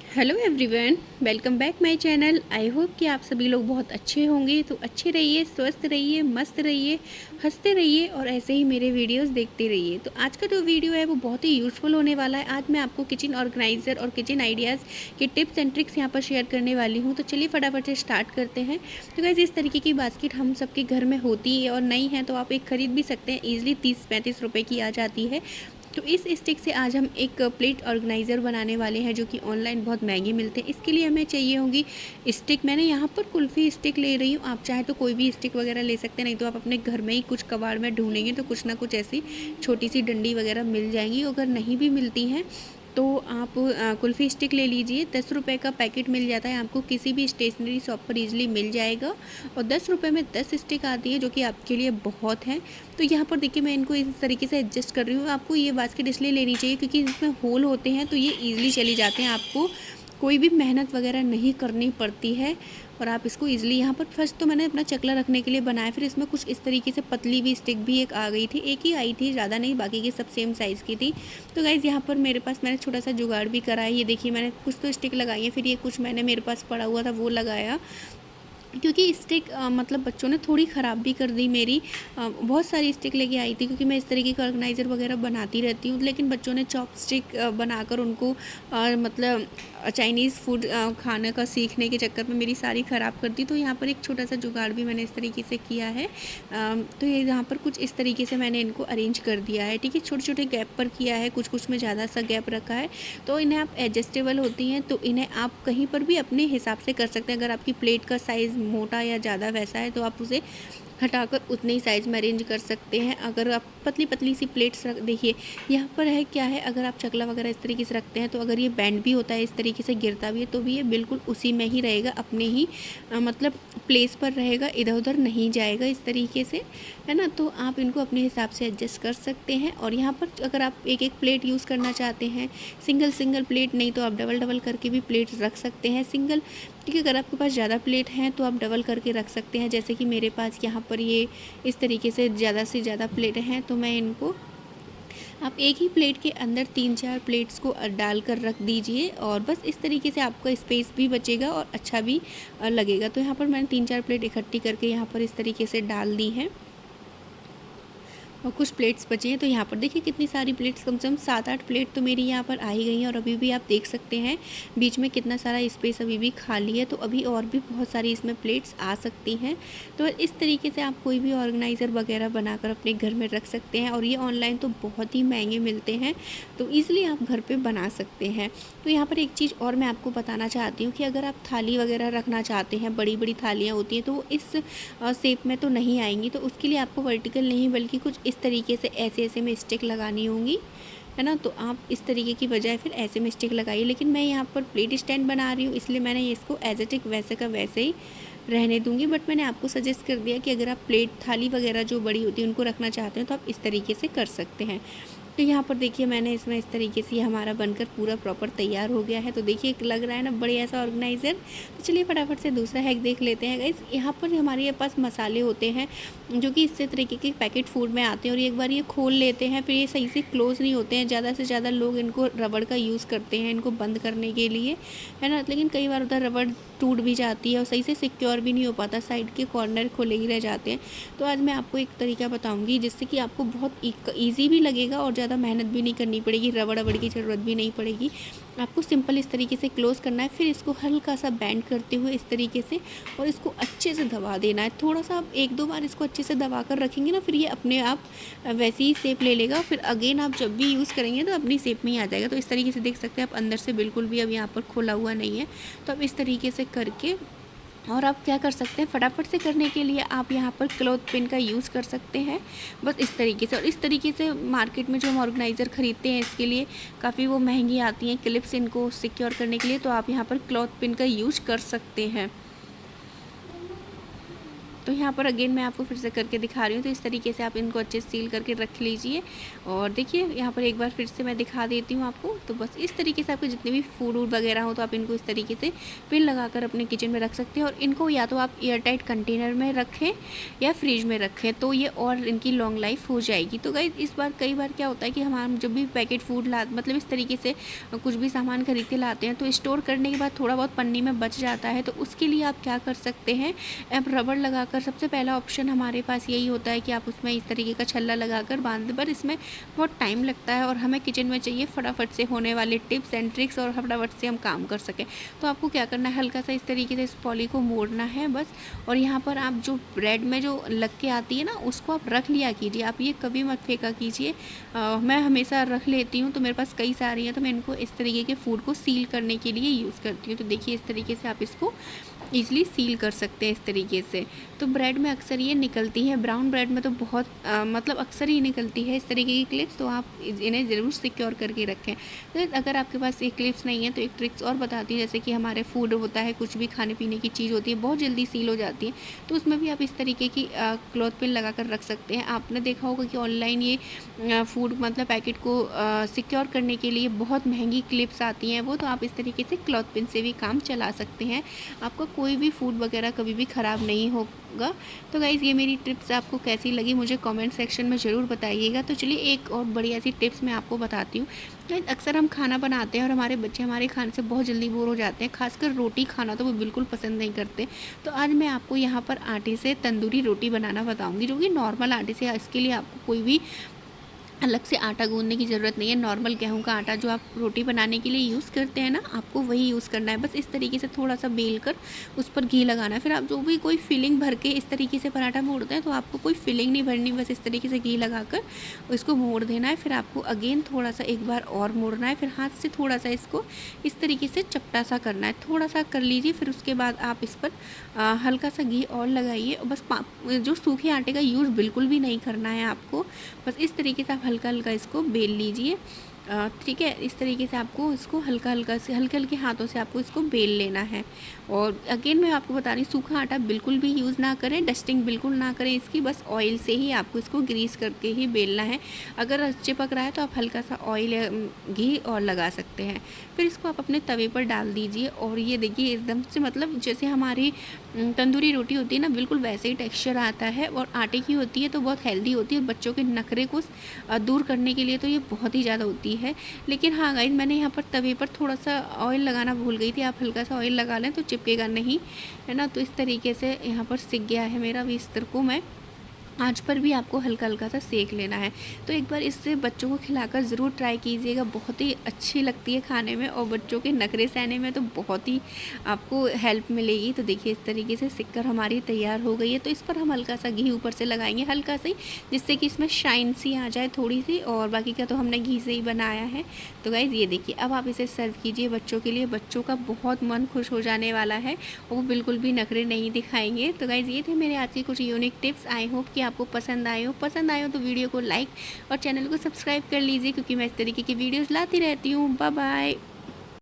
Hello everyone, welcome back my channel. I hope कि आप सभी लोग बहुत अच्छे होंगे। तो अच्छे रहिए, स्वस्थ रहिए, मस्त रहिए, हंसते रहिए और ऐसे ही मेरे वीडियोस देखते रहिए। तो आज का जो वीडियो है वो बहुत ही यूज़फुल होने वाला है। आज मैं आपको किचन ऑर्गेनाइज़र और किचन आइडियाज़ के टिप्स एंड ट्रिक्स यहाँ पर शेयर करने वाली हूँ। तो चलिए फटाफट से स्टार्ट करते हैं। तो गाइस, इस तरीके की बास्केट हम सबके घर में होती है और नई है तो आप एक ख़रीद भी सकते हैं। ईजिली 30-35 रुपये की आ जाती है। तो इस स्टिक से आज हम एक प्लेट ऑर्गेनाइज़र बनाने वाले हैं जो कि ऑनलाइन बहुत महंगे मिलते हैं। इसके लिए हमें चाहिए होगी स्टिक। मैंने यहाँ पर कुल्फ़ी स्टिक ले रही हूँ, आप चाहे तो कोई भी स्टिक वगैरह ले सकते हैं, नहीं तो आप अपने घर में ही कुछ कबाड़ में ढूंढेंगे तो कुछ ना कुछ ऐसी छोटी सी डंडी वगैरह मिल जाएंगी। अगर नहीं भी मिलती हैं तो आप कुल्फ़ी स्टिक ले लीजिए। 10 रुपये का पैकेट मिल जाता है आपको, किसी भी स्टेशनरी शॉप पर ईजिली मिल जाएगा। और 10 रुपये में 10 स्टिक आती है जो कि आपके लिए बहुत है। तो यहाँ पर देखिए मैं इनको इस तरीके से एडजस्ट कर रही हूँ। आपको ये बास्केट इसलिए लेनी चाहिए क्योंकि इसमें होल होते हैं तो ये ईजिली चली जाते हैं, आपको कोई भी मेहनत वगैरह नहीं करनी पड़ती है। और आप इसको ईजिली यहाँ पर फर्स्ट तो मैंने अपना चकला रखने के लिए बनाया, फिर इसमें कुछ इस तरीके से पतली भी स्टिक भी एक आ गई थी, एक ही आई थी, ज़्यादा नहीं, बाकी की सब सेम साइज़ की थी। तो गाइज़ यहाँ पर मेरे पास मैंने छोटा सा जुगाड़ भी करा है। ये देखिए मैंने कुछ तो स्टिक लगाई है, फिर ये कुछ मैंने मेरे पास पड़ा हुआ था वो लगाया, क्योंकि स्टिक मतलब बच्चों ने थोड़ी ख़राब भी कर दी मेरी। बहुत सारी स्टिक लेके आई थी क्योंकि मैं इस तरीके का ऑर्गेनाइज़र वगैरह बनाती रहती हूँ, लेकिन बच्चों ने चॉपस्टिक बनाकर उनको मतलब चाइनीज़ फूड खाने का सीखने के चक्कर में मेरी सारी ख़राब कर दी। तो यहाँ पर एक छोटा सा जुगाड़ भी मैंने इस तरीके से किया है। तो ये यहाँ पर कुछ इस तरीके से मैंने इनको अरेंज कर दिया है, ठीक है। छोटे छोटे गैप पर किया है, कुछ कुछ में ज़्यादा सा गैप रखा है। तो इन्हें आप एडजस्टेबल होती हैं तो इन्हें आप कहीं पर भी अपने हिसाब से कर सकते हैं। अगर आपकी प्लेट का साइज़ मोटा या ज़्यादा वैसा है तो आप उसे हटाकर उतने ही साइज़ में अरेंज कर सकते हैं। अगर आप पतली पतली सी प्लेट्स रख, देखिए यहाँ पर है क्या है, अगर आप चकला वगैरह इस तरीके से रखते हैं तो अगर ये बैंड भी होता है, इस तरीके से गिरता भी है, तो भी ये बिल्कुल उसी में ही रहेगा, अपने ही मतलब प्लेस पर रहेगा, इधर उधर नहीं जाएगा इस तरीके से, है ना। तो आप इनको अपने हिसाब से एडजस्ट कर सकते हैं। और यहाँ पर अगर आप एक एक प्लेट यूज़ करना चाहते हैं, सिंगल सिंगल प्लेट नहीं तो आप डबल डबल करके भी प्लेट रख सकते हैं। सिंगल, क्योंकि अगर आपके पास ज़्यादा प्लेट हैं तो आप डबल करके रख सकते हैं। जैसे कि मेरे पास यहाँ पर ये इस तरीके से ज़्यादा प्लेट हैं, तो मैं इनको, आप एक ही प्लेट के अंदर 3-4 प्लेट्स को डाल कर रख दीजिए और बस इस तरीके से आपका स्पेस भी बचेगा और अच्छा भी लगेगा। तो यहाँ पर मैंने 3-4 प्लेट इकट्ठी करके यहाँ पर इस तरीके से डाल दी हैं और कुछ प्लेट्स बची हैं। तो यहाँ पर देखिए कितनी सारी प्लेट्स, कम से कम 7-8 प्लेट तो मेरी यहाँ पर आ ही गई हैं। और अभी भी आप देख सकते हैं बीच में कितना सारा स्पेस अभी भी खाली है, तो अभी और भी बहुत सारी इसमें प्लेट्स आ सकती हैं। तो इस तरीके से आप कोई भी ऑर्गेनाइज़र वगैरह बनाकर अपने घर में रख सकते हैं। और ये ऑनलाइन तो बहुत ही महंगे मिलते हैं, तो ईज़िली आप घर पर बना सकते हैं। तो यहाँ पर एक चीज़ और मैं आपको बताना चाहती हूँ कि अगर आप थाली वगैरह रखना चाहते हैं, बड़ी बड़ी थालियाँ होती हैं, तो वो इस शेप में तो नहीं आएंगी। तो उसके लिए आपको वर्टिकल नहीं बल्कि कुछ इस तरीके से ऐसे ऐसे में स्टिक लगानी होंगी, है ना। तो आप इस तरीके की बजाय फिर ऐसे में स्टिक लगाइए। लेकिन मैं यहाँ पर प्लेट स्टैंड बना रही हूँ इसलिए मैंने इसको एज इट इज़ वैसे का वैसे ही रहने दूंगी। बट मैंने आपको सजेस्ट कर दिया कि अगर आप प्लेट थाली वगैरह जो बड़ी होती है उनको रखना चाहते हैं तो आप इस तरीके से कर सकते हैं। तो यहाँ पर देखिए मैंने इसमें इस तरीके से ये हमारा बनकर पूरा प्रॉपर तैयार हो गया है। तो देखिए लग रहा है ना बढ़िया सा ऑर्गेनाइज़र। तो चलिए फटाफट से दूसरा हैक देख लेते हैं गाइस। यहाँ पर हमारे पास मसाले होते हैं जो कि इस तरीके के पैकेट फूड में आते हैं और एक बार ये खोल लेते हैं फिर ये सही से क्लोज़ नहीं होते हैं। ज़्यादा से ज़्यादा लोग इनको रबड़ का यूज़ करते हैं इनको बंद करने के लिए, है ना। लेकिन कई बार उधर रबड़ टूट भी जाती है और सही से सिक्योर भी नहीं हो पाता, साइड के कॉर्नर खुले ही रह जाते हैं। तो आज मैं आपको एक तरीका बताऊंगी जिससे कि आपको बहुत ईजी भी लगेगा और ज़्यादा मेहनत भी नहीं करनी पड़ेगी, रबड़ रबड़ की ज़रूरत भी नहीं पड़ेगी। आपको सिंपल इस तरीके से क्लोज़ करना है, फिर इसको हल्का सा बैंड करते हुए इस तरीके से और इसको अच्छे से दबा देना है। थोड़ा सा आप 1-2 बार इसको अच्छे से दबा कर रखेंगे ना, फिर ये अपने आप वैसी ही शेप ले लेगा। फिर अगेन आप जब भी यूज़ करेंगे तो अपनी शेप में ही आ जाएगा। तो इस तरीके से देख सकते हैं आप, अंदर से बिल्कुल भी अब यहाँ पर खुला हुआ नहीं है। तो अब इस तरीके से करके, और आप क्या कर सकते हैं, फटाफट से करने के लिए आप यहाँ पर क्लॉथ पिन का यूज़ कर सकते हैं, बस इस तरीके से। और इस तरीके से मार्केट में जो हम ऑर्गेनाइज़र ख़रीदते हैं इसके लिए काफ़ी वो महंगी आती हैं क्लिप्स इनको सिक्योर करने के लिए, तो आप यहाँ पर क्लॉथ पिन का यूज़ कर सकते हैं। तो यहाँ पर अगेन मैं आपको फिर से करके दिखा रही हूँ। तो इस तरीके से आप इनको अच्छे से सील करके रख लीजिए। और देखिए यहाँ पर एक बार फिर से मैं दिखा देती हूँ आपको। तो बस इस तरीके से आपके जितने भी फूड वगैरह हो तो आप इनको इस तरीके से पिन लगाकर अपने किचन में रख सकते हैं। और इनको या तो आप एयर टाइट कंटेनर में रखें या फ्रिज में रखें, तो ये और इनकी लॉन्ग लाइफ हो जाएगी। तो गाइस इस बार कई बार क्या होता है कि हम जब भी पैकेट फूड मतलब इस तरीके से कुछ भी सामान खरीद के लाते हैं तो स्टोर करने के बाद थोड़ा बहुत पन्नी में बच जाता है। तो उसके लिए आप क्या कर सकते हैं, आप रबड़ लगाकर, सबसे पहला ऑप्शन हमारे पास यही होता है कि आप उसमें इस तरीके का छल्ला लगाकर बांध दें। पर इसमें बहुत टाइम लगता है और हमें किचन में चाहिए फटाफट से होने वाले टिप्स एंड ट्रिक्स और फटाफट से हम काम कर सकें। तो आपको क्या करना है, हल्का सा इस तरीके से इस पॉली को मोड़ना है बस। और यहाँ पर आप जो ब्रेड में जो लग के आती है ना, उसको आप रख लिया कीजिए, आप ये कभी मत फेंका कीजिए। मैं हमेशा रख लेती हूँ, तो मेरे पास कई सारी हैं, तो मैं इनको इस तरीके के फूड को सील करने के लिए यूज़ करती हूँ। तो देखिए इस तरीके से आप इसको ईज़िली सील कर सकते हैं इस तरीके से। तो ब्रेड में अक्सर ये निकलती है, ब्राउन ब्रेड में तो बहुत मतलब अक्सर ही निकलती है इस तरीके की क्लिप्स, तो आप इन्हें ज़रूर सिक्योर करके रखें। तो अगर आपके पास ये क्लिप्स नहीं है तो एक ट्रिक्स और बताती हूँ, जैसे कि हमारे फूड होता है, कुछ भी खाने पीने की चीज़ होती है, बहुत जल्दी सील हो जाती है, तो उसमें भी आप इस तरीके की क्लॉथ पिन लगा कर रख सकते हैं। आपने देखा होगा कि ऑनलाइन ये फूड मतलब पैकेट को सिक्योर करने के लिए बहुत महंगी क्लिप्स आती हैं वो, तो आप इस तरीके से क्लॉथ पिन से भी काम चला सकते हैं। आपका कोई भी फूड वगैरह कभी भी ख़राब नहीं होगा। तो गाइज़ ये मेरी टिप्स आपको कैसी लगी मुझे कमेंट सेक्शन में ज़रूर बताइएगा। तो चलिए एक और बढ़िया सी टिप्स मैं आपको बताती हूँ। अक्सर हम खाना बनाते हैं और हमारे बच्चे हमारे खाने से बहुत जल्दी बोर हो जाते हैं, खासकर रोटी खाना तो वो बिल्कुल पसंद नहीं करते। तो आज मैं आपको यहाँ पर आटे से तंदूरी रोटी बनाना बताऊँगी, जो कि नॉर्मल आटे से। इसके लिए आपको कोई भी अलग से आटा गूँधने की ज़रूरत नहीं है। नॉर्मल गेहूं का आटा जो आप रोटी बनाने के लिए यूज़ करते हैं ना, आपको वही यूज़ करना है। बस इस तरीके से थोड़ा सा बेल कर उस पर घी लगाना है। फिर आप जो भी कोई फिलिंग भर के इस तरीके से पराठा मोड़ते हैं, तो आपको कोई फिलिंग नहीं भरनी, बस इस तरीके से घी लगाकर उसको मोड़ देना है। फिर आपको अगेन थोड़ा सा एक बार और मोड़ना है, फिर हाथ से थोड़ा सा इसको इस तरीके से चपटा सा करना है, थोड़ा सा कर लीजिए। फिर उसके बाद आप इस पर हल्का सा घी और लगाइए। और बस जो सूखे आटे का यूज़ बिल्कुल भी नहीं करना है आपको, बस इस तरीके से आप हल्का हल्का इसको बेल लीजिए। ठीक है, इस तरीके से आपको इसको हल्का हल्का से हल्के हल्के हाथों से आपको इसको बेल लेना है। और अगेन मैं आपको बता रही हूँ, सूखा आटा बिल्कुल भी यूज़ ना करें, डस्टिंग बिल्कुल ना करें इसकी, बस ऑयल से ही आपको इसको ग्रीस करके ही बेलना है। अगर चिपक रहा है तो आप हल्का सा ऑयल या घी और लगा सकते हैं। फिर इसको आप अपने तवे पर डाल दीजिए और ये देखिए एकदम से मतलब जैसे हमारी तंदूरी रोटी होती है ना, बिल्कुल वैसे ही टेक्सचर आता है। और आटे की होती है तो बहुत हेल्दी होती है, और बच्चों के नखरे को दूर करने के लिए तो ये बहुत ही ज़्यादा होती है। लेकिन हाँ गाइस, मैंने यहाँ पर तवे पर थोड़ा सा ऑयल लगाना भूल गई थी, आप हल्का सा ऑयल लगा लें तो चिपकेगा नहीं, है ना। तो इस तरीके से यहाँ पर सिक गया है मेरा। अभी इस तरह को मैं आँच पर भी आपको हल्का हल्का सा सेक लेना है। तो एक बार इससे बच्चों को खिलाकर ज़रूर ट्राई कीजिएगा, बहुत ही अच्छी लगती है खाने में, और बच्चों के नखरे सहने में तो बहुत ही आपको हेल्प मिलेगी। तो देखिए इस तरीके से सिककर हमारी तैयार हो गई है। तो इस पर हम हल्का सा घी ऊपर से लगाएंगे, हल्का सा ही, जिससे कि इसमें शाइन सी आ जाए थोड़ी सी, और बाकी का तो हमने घी से ही बनाया है। तो गाइज़ ये देखिए, अब आप इसे सर्व कीजिए बच्चों के लिए, बच्चों का बहुत मन खुश हो जाने वाला है, और वो बिल्कुल भी नखरे नहीं दिखाएंगे। तो गाइज़ ये थे मेरे आज की कुछ यूनिक टिप्स। आई होप कि आपको पसंद आए हो तो वीडियो को लाइक और चैनल को सब्सक्राइब कर लीजिए, क्योंकि मैं इस तरीके की वीडियोस लाती रहती हूँ। Bye bye.